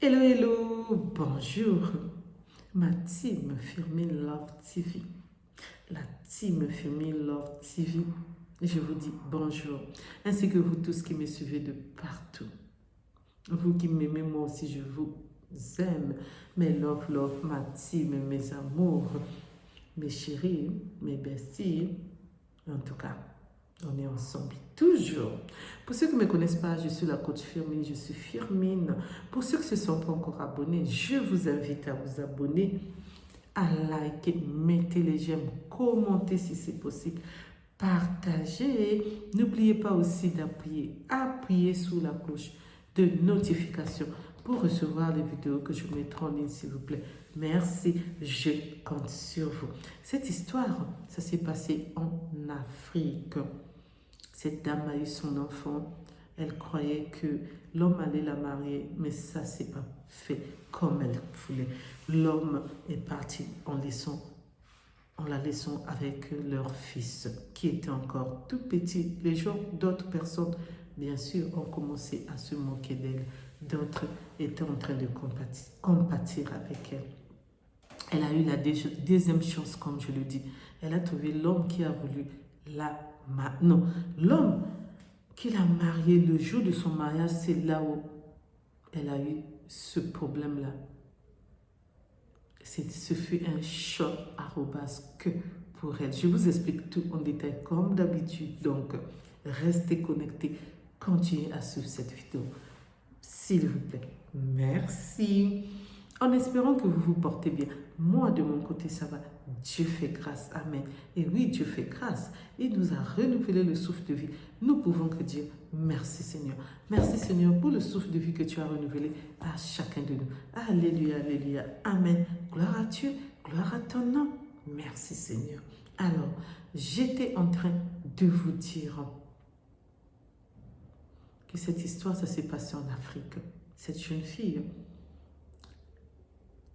Hello, hello, bonjour, ma team Firmin Love TV, la team Firmin Love TV, je vous dis bonjour, ainsi que vous tous qui me suivez de partout. Vous qui m'aimez, moi aussi je vous aime, mes love, ma team, mes amours, mes chéris, mes besties, en tout cas. On est ensemble, toujours. Pour ceux qui ne me connaissent pas, je suis la coach Firmin, je suis Firmin. Pour ceux qui ne se sont pas encore abonnés, je vous invite à vous abonner, à liker, mettez les j'aime, commentez si c'est possible, partagez. N'oubliez pas aussi d'appuyer sur la cloche de notification pour recevoir les vidéos que je mettrai en ligne, s'il vous plaît. Merci, je compte sur vous. Cette histoire, ça s'est passé en Afrique. Cette dame a eu son enfant. Elle croyait que l'homme allait la marier, mais ça ne s'est pas fait comme elle voulait. L'homme est parti en la laissant avec leur fils, qui était encore tout petit. Les gens d'autres personnes, bien sûr, ont commencé à se moquer d'elle. D'autres étaient en train de compatir avec elle. Elle a eu la deuxième chance, comme je le dis. Elle a trouvé l'homme qui a voulu l'homme qui l'a mariée le jour de son mariage, c'est là où elle a eu ce problème-là. Ce fut un choc que pour elle. Je vous explique tout en détail comme d'habitude. Donc, restez connectés. Continuez à suivre cette vidéo. S'il vous plaît. Merci. En espérant que vous vous portez bien. Moi, de mon côté, ça va. Dieu fait grâce. Amen. Et oui, Dieu fait grâce. Il nous a renouvelé le souffle de vie. Nous pouvons que dire merci Seigneur. Merci Seigneur pour le souffle de vie que tu as renouvelé à chacun de nous. Alléluia, alléluia. Amen. Gloire à Dieu. Gloire à ton nom. Merci Seigneur. Alors, j'étais en train de vous dire que cette histoire, ça s'est passé en Afrique. Cette jeune fille,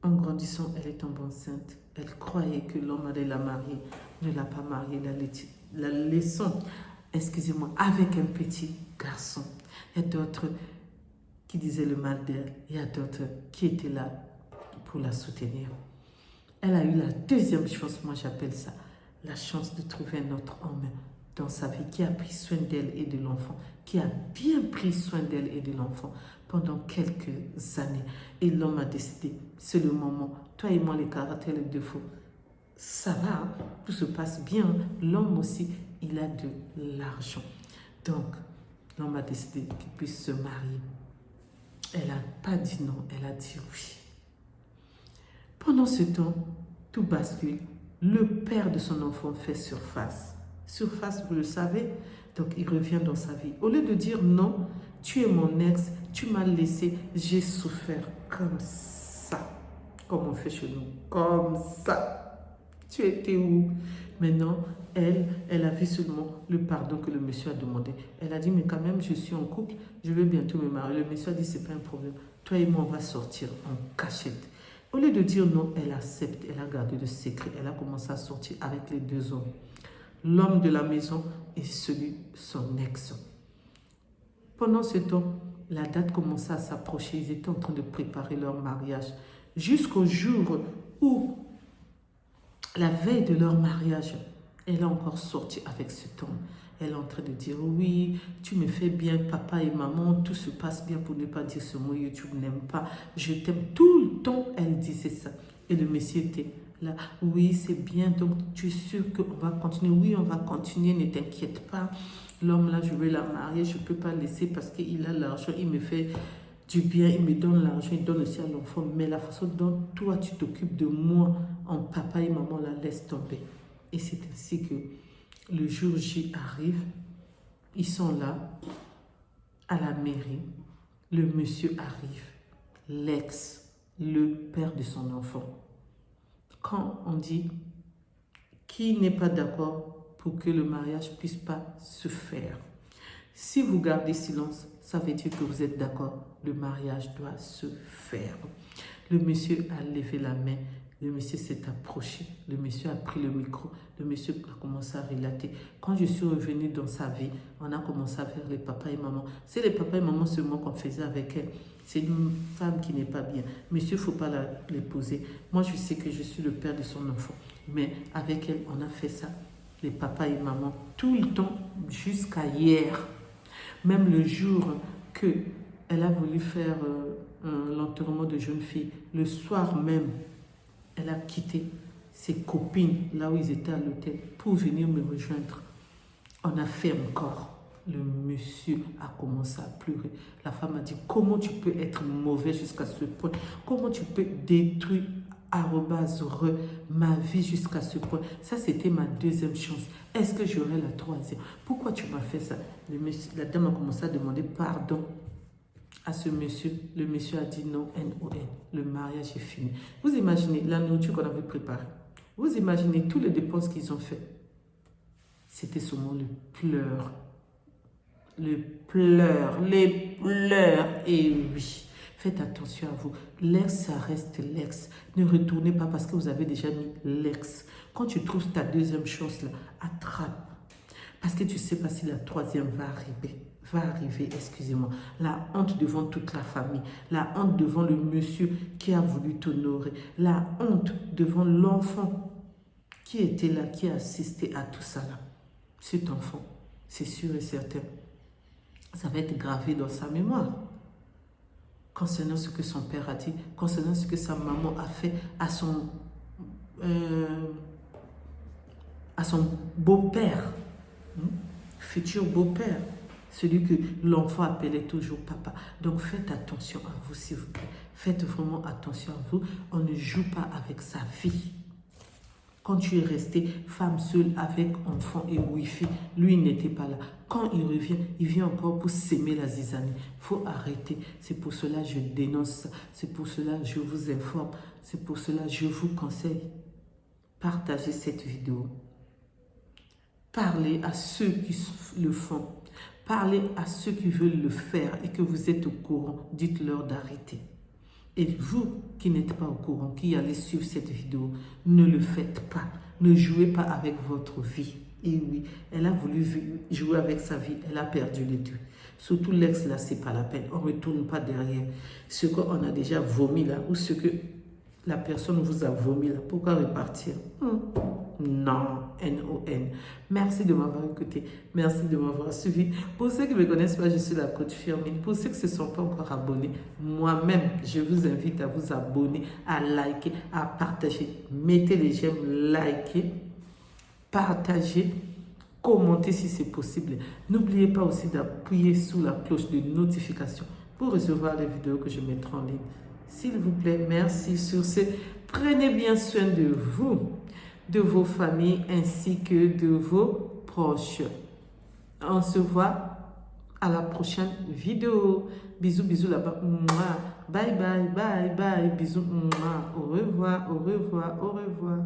en grandissant, elle est tombée enceinte. Elle croyait que l'homme allait la marier, ne l'a pas mariée, la laissant, excusez-moi, avec un petit garçon. Il y a d'autres qui disaient le mal d'elle, il y a d'autres qui étaient là pour la soutenir. Elle a eu la deuxième chance, moi j'appelle ça, la chance de trouver un autre homme dans sa vie qui a pris soin d'elle et de l'enfant, qui a bien pris soin d'elle et de l'enfant pendant quelques années. Et l'homme a décidé, c'est le moment, toi et moi les caractères, les défauts, ça va, hein? Tout se passe bien. L'homme aussi, il a de l'argent. Donc, l'homme a décidé qu'il puisse se marier. Elle n'a pas dit non, elle a dit oui. Pendant ce temps, tout bascule. Le père de son enfant fait surface. Surface, vous le savez, donc il revient dans sa vie. Au lieu de dire non, tu es mon ex, tu m'as laissé, j'ai souffert comme ça. Comme on fait chez nous, comme ça. Tu étais où? Maintenant, elle a vu seulement le pardon que le monsieur a demandé. Elle a dit, mais quand même, je suis en couple, je vais bientôt me marier. Le monsieur a dit, c'est pas un problème. Toi et moi, on va sortir en cachette. Au lieu de dire non, elle accepte, elle a gardé le secret. Elle a commencé à sortir avec les deux hommes. L'homme de la maison et celui, son ex. Pendant ce temps, la date commençait à s'approcher. Ils étaient en train de préparer leur mariage. Jusqu'au jour où, la veille de leur mariage, elle a encore sorti avec cet homme. Elle est en train de dire, oui, tu me fais bien, papa et maman, tout se passe bien, pour ne pas dire ce mot, YouTube n'aime pas, je t'aime. Tout le temps, elle disait ça. Et le monsieur était là, oui, c'est bien, donc tu es sûr qu'on va continuer? Oui, on va continuer, ne t'inquiète pas. L'homme là, je vais la marier, je ne peux pas laisser parce qu'il a l'argent, il me fait du bien, il me donne l'argent, il donne aussi à l'enfant. Mais la façon dont toi, tu t'occupes de moi, en papa et maman, la laisse tomber. Et c'est ainsi que le jour J arrive, ils sont là, à la mairie, le monsieur arrive, l'ex, le père de son enfant. Quand on dit qui n'est pas d'accord pour que le mariage ne puisse pas se faire, si vous gardez silence, ça veut dire que vous êtes d'accord, le mariage doit se faire. Le monsieur a levé la main Le monsieur s'est approché, le monsieur a pris le micro, le monsieur a commencé à relater. Quand je suis revenue dans sa vie, on a commencé à faire les papas et maman. C'est les papas et maman seulement qu'on faisait avec elle. C'est une femme qui n'est pas bien. Monsieur, il ne faut pas l'épouser. Moi, je sais que je suis le père de son enfant. Mais avec elle, on a fait ça, les papas et maman, tout le temps, jusqu'à hier. Même le jour qu'elle a voulu faire l'enterrement de jeune fille, le soir même, elle a quitté ses copines, là où ils étaient à l'hôtel, pour venir me rejoindre. On a fait encore. Le monsieur a commencé à pleurer. La femme a dit, comment tu peux être mauvais jusqu'à ce point? Comment tu peux détruire ma vie jusqu'à ce point? Ça, c'était ma deuxième chance. Est-ce que j'aurai la troisième? Pourquoi tu m'as fait ça? La dame a commencé à demander pardon à ce monsieur. Le monsieur a dit non, N-O-N. Le mariage est fini. Vous imaginez la nourriture qu'on avait préparée. Vous imaginez toutes les dépenses qu'ils ont fait. C'était seulement le pleur. Les pleurs. Et oui, faites attention à vous. L'ex, ça reste l'ex. Ne retournez pas parce que vous avez déjà mis l'ex. Quand tu trouves ta deuxième chance, là, attrape. Parce que tu ne sais pas si la troisième va arriver, excusez-moi. La honte devant toute la famille. La honte devant le monsieur qui a voulu t'honorer. La honte devant l'enfant qui était là, qui a assisté à tout ça là. Cet enfant, c'est sûr et certain, ça va être gravé dans sa mémoire. Concernant ce que son père a dit, concernant ce que sa maman a fait à son beau-père, futur beau-père, celui que l'enfant appelait toujours papa. Donc faites attention à vous, s'il vous plaît. Faites vraiment attention à vous. On ne joue pas avec sa vie. Quand tu es restée femme seule avec enfant et wifi, lui n'était pas là. Quand il revient, il vient encore pour s'aimer la zizanie. Il faut arrêter. C'est pour cela que je dénonce ça. C'est pour cela que je vous informe. C'est pour cela que je vous conseille. Partagez cette vidéo. Parlez à ceux qui le font. Parlez à ceux qui veulent le faire et que vous êtes au courant. Dites-leur d'arrêter. Et vous qui n'êtes pas au courant, qui allez suivre cette vidéo, ne le faites pas. Ne jouez pas avec votre vie. Et oui, elle a voulu jouer avec sa vie, elle a perdu les deux. Surtout l'ex, là, c'est pas la peine. On ne retourne pas derrière. Ce qu'on a déjà vomi là, ou ce que la personne vous a vomi là, pourquoi repartir? Non, N-O-N. Merci de m'avoir écouté. Merci de m'avoir suivi. Pour ceux qui ne me connaissent pas, je suis la coach Firmin. Pour ceux qui ne se sont pas encore abonnés, moi-même, je vous invite à vous abonner, à liker, à partager. Mettez les j'aime, likez, partagez, commentez si c'est possible. N'oubliez pas aussi d'appuyer sur la cloche de notification pour recevoir les vidéos que je mettrai en ligne. S'il vous plaît, merci. Sur ce, prenez bien soin de vous, de vos familles ainsi que de vos proches. On se voit à la prochaine vidéo. Bisous, bisous là-bas. Bye, bye, bye, bye. Bisous. Au revoir, au revoir, au revoir.